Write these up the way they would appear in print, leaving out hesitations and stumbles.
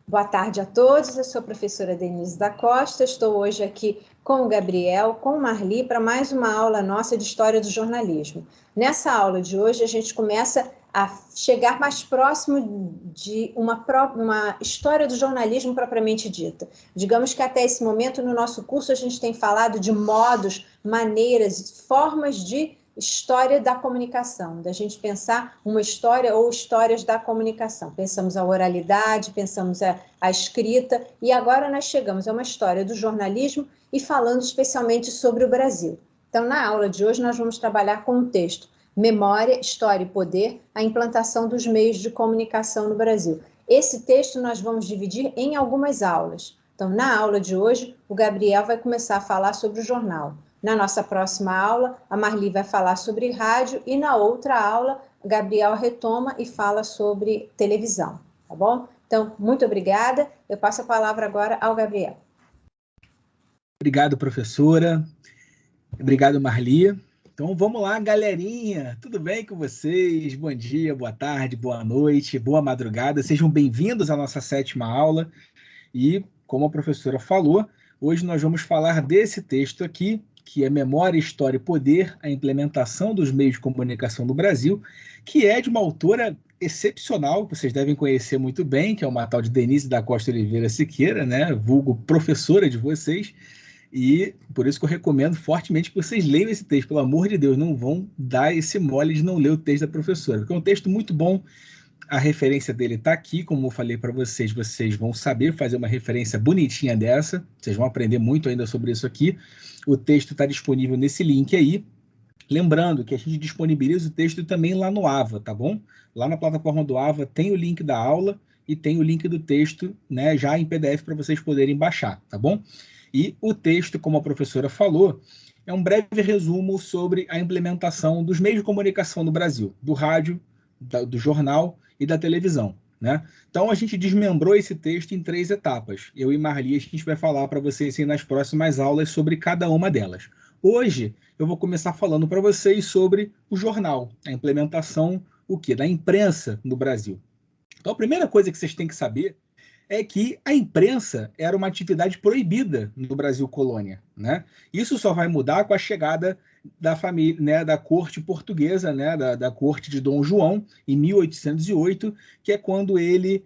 Boa tarde a todos, eu sou a professora Denise da Costa, estou hoje aqui com o Gabriel, com o Marli, para mais uma aula nossa de História do Jornalismo. Nessa aula de hoje, a gente começa a chegar mais próximo de uma história do jornalismo propriamente dita. Digamos que até esse momento, no nosso curso, a gente tem falado de modos, maneiras, formas de história da comunicação, da gente pensar uma história ou histórias da comunicação. Pensamos a oralidade, pensamos a escrita, e agora nós chegamos a uma história do jornalismo e falando especialmente sobre o Brasil. Então, na aula de hoje, nós vamos trabalhar com o texto Memória, História e Poder, a implantação dos meios de comunicação no Brasil. Esse texto nós vamos dividir em algumas aulas. Então, na aula de hoje, o Gabriel vai começar a falar sobre o jornal. Na nossa próxima aula, a Marli vai falar sobre rádio e na outra aula, o Gabriel retoma e fala sobre televisão, tá bom? Então, muito obrigada. Eu passo a palavra agora ao Gabriel. Obrigado, professora. Obrigado, Marli. Então, vamos lá, galerinha. Tudo bem com vocês? Bom dia, boa tarde, boa noite, boa madrugada. Sejam bem-vindos à nossa 7ª aula. E, como a professora falou, hoje nós vamos falar desse texto aqui, que é Memória, História e Poder, a implementação dos meios de comunicação no Brasil, que é de uma autora excepcional, que vocês devem conhecer muito bem, que é uma tal de Denise da Costa Oliveira Siqueira, né, vulgo professora de vocês, e por isso que eu recomendo fortemente que vocês leiam esse texto, pelo amor de Deus, não vão dar esse mole de não ler o texto da professora, porque é um texto muito bom. A referência dele está aqui, como eu falei para vocês, vocês vão saber fazer uma referência bonitinha dessa, vocês vão aprender muito ainda sobre isso aqui. O texto está disponível nesse link aí. Lembrando que a gente disponibiliza o texto também lá no AVA, tá bom? Lá na plataforma do AVA tem o link da aula e tem o link do texto, né, já em PDF para vocês poderem baixar, tá bom? E o texto, como a professora falou, é um breve resumo sobre a implementação dos meios de comunicação no Brasil, do rádio, do jornal e da televisão, né? Então a gente desmembrou esse texto em 3 etapas. Eu e Marli, a gente vai falar para vocês assim, nas próximas aulas sobre cada uma delas. Hoje eu vou começar falando para vocês sobre o jornal, a implementação da imprensa no Brasil. Então a primeira coisa que vocês têm que saber é que a imprensa era uma atividade proibida no Brasil colônia, né? Isso só vai mudar com a chegada da família, né, da corte portuguesa, né, da corte de Dom João, em 1808, que é quando ele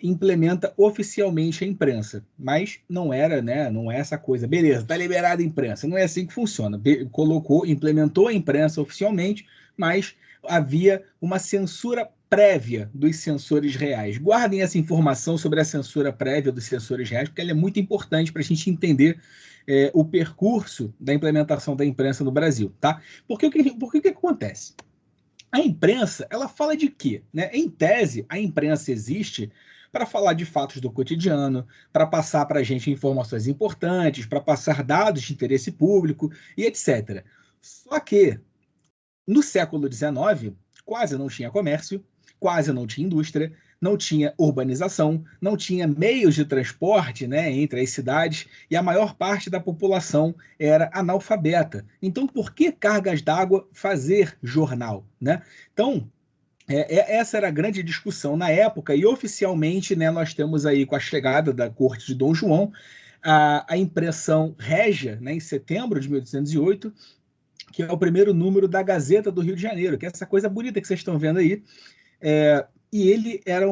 implementa oficialmente a imprensa. Mas não era, né, não é essa coisa, beleza, está liberada a imprensa. Não é assim que funciona. Implementou a imprensa oficialmente, mas havia uma censura prévia dos censores reais. Guardem essa informação sobre a censura prévia dos censores reais, porque ela é muito importante para a gente entender o percurso da implementação da imprensa no Porque o que acontece? A imprensa, ela fala de quê? Né? Em tese, a imprensa existe para falar de fatos do cotidiano, para passar para a gente informações importantes, para passar dados de interesse público e etc. Só que, no século XIX, quase não tinha comércio, quase não tinha indústria, não tinha urbanização, não tinha meios de transporte, né, entre as cidades, e a maior parte da população era analfabeta. Então, por que cargas d'água fazer jornal, né? Então, essa era a grande discussão na época, e oficialmente, né, nós temos aí, com a chegada da corte de Dom João, a impressão régia, né, em setembro de 1808, que é o primeiro número da Gazeta do Rio de Janeiro, que é essa coisa bonita que vocês estão vendo aí. E ele era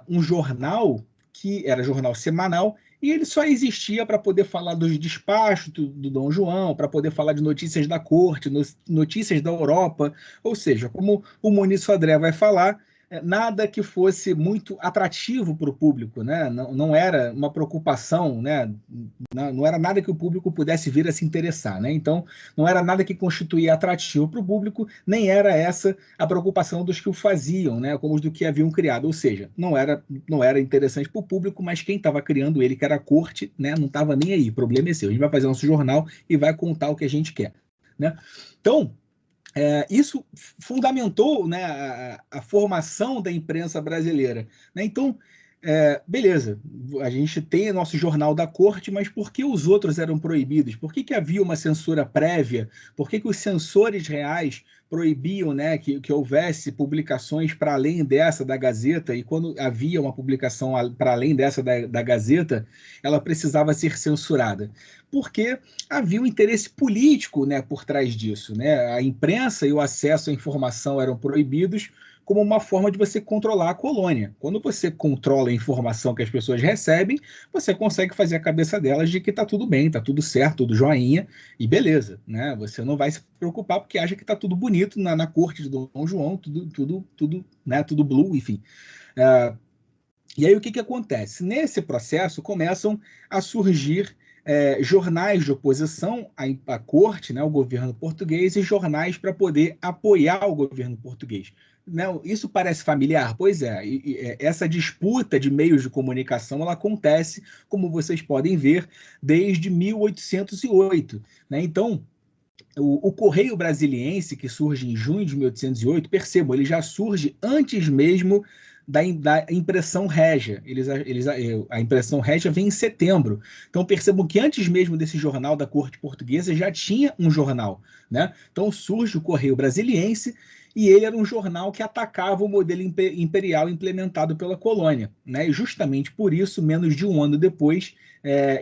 um jornal que era jornal semanal, e ele só existia para poder falar dos despachos do Dom João, para poder falar de notícias da corte, notícias da Europa, ou seja, como o Muniz Sodré vai falar, nada que fosse muito atrativo para o público, né? Não era uma preocupação, né? Não era nada que o público pudesse vir a se interessar, né? Então, não era nada que constituía atrativo para o público, nem era essa a preocupação dos que o faziam, né? Como os do que haviam criado, ou seja, não era interessante para o público, mas quem estava criando ele, que era a corte, né? Não estava nem aí, o problema é seu, a gente vai fazer nosso jornal e vai contar o que a gente quer, né? Então, isso fundamentou, né, a formação da imprensa brasileira, né? Então, beleza, a gente tem nosso jornal da corte, mas por que os outros eram proibidos? Por que havia uma censura prévia? Por que os censores reais proibiam, né, que houvesse publicações para além dessa da Gazeta? E quando havia uma publicação para além dessa da Gazeta, ela precisava ser censurada. Porque havia um interesse político, né, por trás disso, né? A imprensa e o acesso à informação eram proibidos como uma forma de você controlar a colônia. Quando você controla a informação que as pessoas recebem, você consegue fazer a cabeça delas de que está tudo bem, está tudo certo, tudo joinha, e beleza, né? Você não vai se preocupar porque acha que está tudo bonito na corte de Dom João, tudo, né? Tudo blue, enfim. E aí o que acontece? Nesse processo começam a surgir jornais de oposição à corte, né, ao governo português, e jornais para poder apoiar o governo português. Não, isso parece familiar? Pois é, essa disputa de meios de comunicação ela acontece, como vocês podem ver, desde 1808. Né? Então, o Correio Brasiliense, que surge em junho de 1808, percebam, ele já surge antes mesmo da impressão régia. A impressão régia vem em setembro. Então percebam que antes mesmo desse jornal da corte portuguesa já tinha um jornal. Né? Então surge o Correio Brasiliense e ele era um jornal que atacava o modelo imperial implementado pela colônia. Né? E justamente por isso, menos de um ano depois,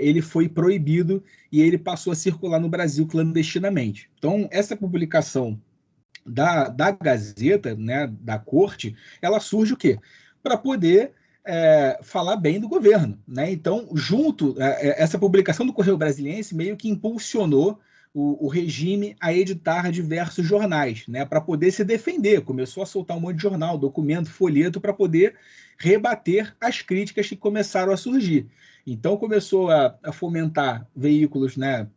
ele foi proibido e ele passou a circular no Brasil clandestinamente. Então, essa publicação da Gazeta, né, da corte, ela surge o quê? Para poder falar bem do governo. Né? Então, essa publicação do Correio Brasiliense meio que impulsionou o regime a editar diversos jornais, né, para poder se defender. Começou a soltar um monte de jornal, documento, folheto, para poder rebater as críticas que começaram a surgir. Então começou a fomentar veículos, né,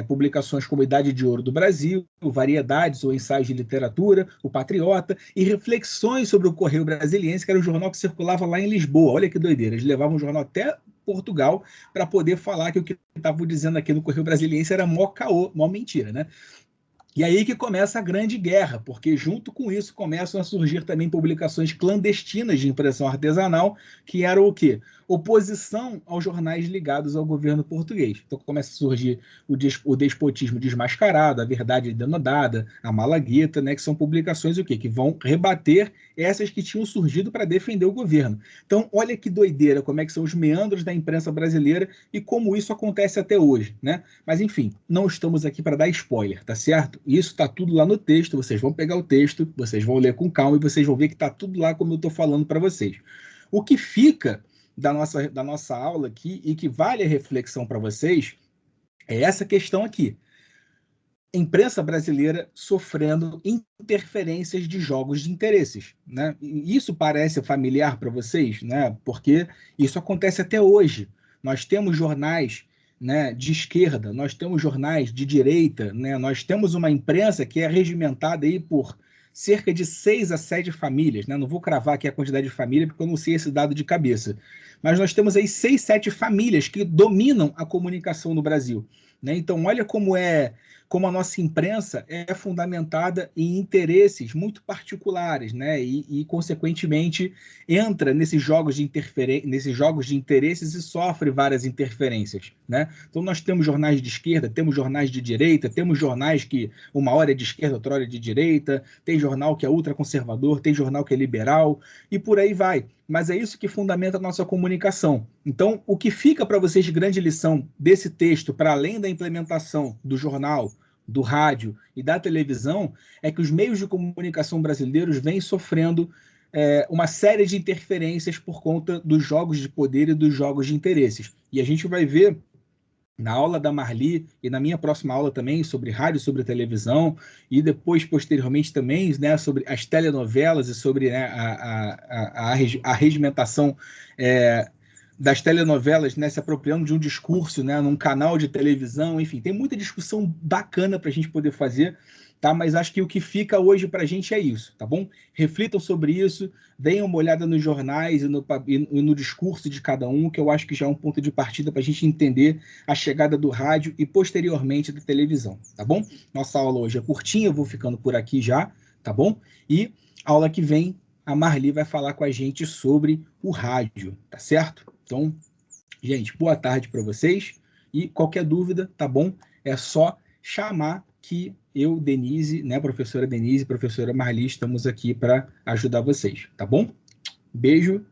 publicações como Idade de Ouro do Brasil, Variedades ou Ensaios de Literatura, o Patriota, e reflexões sobre o Correio Brasiliense, que era um jornal que circulava lá em Lisboa. Olha que doideira, eles levavam o jornal até Portugal para poder falar que o que estavam dizendo aqui no Correio Brasiliense era mó caô, mó mentira, né? E aí que começa a Grande Guerra, porque junto com isso começam a surgir também publicações clandestinas de impressão artesanal, que eram o quê? Oposição aos jornais ligados ao governo português. Então começa a surgir o despotismo desmascarado, a verdade denodada, a Malagueta, né, que são publicações o quê? Que vão rebater essas que tinham surgido para defender o governo. Então olha que doideira, como é que são os meandros da imprensa brasileira e como isso acontece até hoje, né? Mas enfim, não estamos aqui para dar spoiler, tá certo? Isso está tudo lá no texto, vocês vão pegar o texto, vocês vão ler com calma e vocês vão ver que está tudo lá como eu estou falando para vocês. O que fica da nossa aula aqui e que vale a reflexão para vocês é essa questão aqui. Imprensa brasileira sofrendo interferências de jogos de interesses. Né? E isso parece familiar para vocês, né? Porque isso acontece até hoje. Nós temos jornais, né, de esquerda, nós temos jornais de direita, né, nós temos uma imprensa que é regimentada aí por cerca de 6 a 7 famílias, né? Não vou cravar aqui a quantidade de família, porque eu não sei esse dado de cabeça, mas nós temos aí 6, 7 famílias que dominam a comunicação no Brasil. Né? Então, olha como a nossa imprensa é fundamentada em interesses muito particulares, né? E consequentemente, entra nesses jogos de interesses e sofre várias interferências. Né? Então, nós temos jornais de esquerda, temos jornais de direita, temos jornais que uma hora é de esquerda, outra hora é de direita, tem jornal que é ultraconservador, tem jornal que é liberal, e por aí vai. Mas é isso que fundamenta a nossa comunicação. Então, o que fica para vocês de grande lição desse texto, para além da implementação do jornal, do rádio e da televisão, é que os meios de comunicação brasileiros vêm sofrendo uma série de interferências por conta dos jogos de poder e dos jogos de interesses. E a gente vai ver na aula da Marli e na minha próxima aula também sobre rádio, sobre televisão e depois, posteriormente também, né, sobre as telenovelas e sobre, né, a regimentação das telenovelas, né, se apropriando de um discurso, né, num canal de televisão, enfim, tem muita discussão bacana para a gente poder fazer, tá? Mas acho que o que fica hoje para a gente é isso, tá bom? Reflitam sobre isso, deem uma olhada nos jornais e no discurso de cada um, que eu acho que já é um ponto de partida para a gente entender a chegada do rádio e posteriormente da televisão, tá bom? Nossa aula hoje é curtinha, eu vou ficando por aqui já, tá bom? E a aula que vem a Marli vai falar com a gente sobre o rádio, tá certo? Então, gente, boa tarde para vocês e qualquer dúvida, tá bom? É só chamar que eu, Denise, né, professora Denise, professora Marli, estamos aqui para ajudar vocês, tá bom? Beijo